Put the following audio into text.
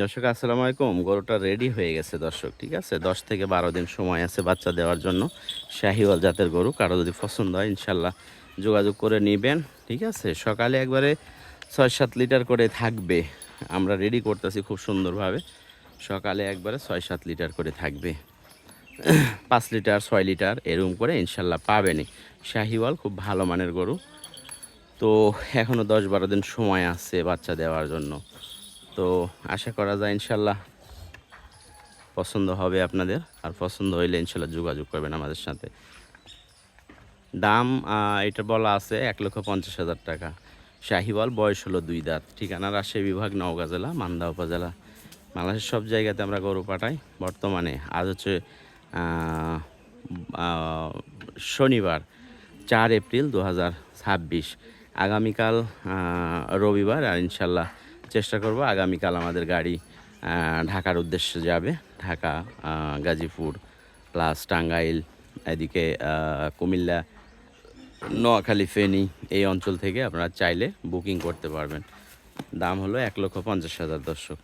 দর্শক আসসালামু আলাইকুম। গরুটা রেডি হয়ে গেছে দর্শক, ঠিক আছে? ১০ থেকে ১২ দিন সময় আছে বাচ্চা দেওয়ার জন্য। শাহিওয়াল জাতের গরু। কারো যদি পছন্দ হয় ইনশাল্লাহ যোগাযোগ করে নিবেন, ঠিক আছে? সকালে একবারে ৬-৭ লিটার করে থাকবে। আমরা রেডি করতেছি খুব সুন্দরভাবে। সকালে একবারে ৬-৭ লিটার করে থাকবে। ৫ লিটার ৬ লিটার এরকম করে ইনশাল্লাহ পাবেনই। শাহিওয়াল খুব ভালো মানের গরু। তো এখনও ১০-১২ দিন সময় আছে বাচ্চা দেওয়ার জন্য। তো আশা করা যায় ইনশাল্লাহ পছন্দ হবে আপনাদের। আর পছন্দ হইলে ইনশাল্লাহ যোগাযোগ করবেন আমাদের সাথে। দাম এটা বলা আছে ১,৫০,০০০ টাকা। শাহিওয়াল, বয়স হলো ২ দাঁত। ঠিকানা রাজশাহী বিভাগ, নওগাঁ জেলা, মান্দা উপজেলা। বাংলাদেশের সব জায়গাতে আমরা গরু পাঠাই। বর্তমানে আজ হচ্ছে আ আ শনিবার ৪ এপ্রিল ২০২৬। আগামীকাল রবিবার। আর ইনশাল্লাহ চেষ্টা করব আগামীকাল আমাদের গাড়ি ঢাকার উদ্দেশ্যে যাবে। ঢাকা, গাজীপুর প্লাস টাঙ্গাইল, এদিকে কুমিল্লা, নোয়াখালী, ফেনী এই অঞ্চল থেকে আপনারা চাইলে বুকিং করতে পারবেন। দাম হলো ১,৫০,০০০ দর্শক।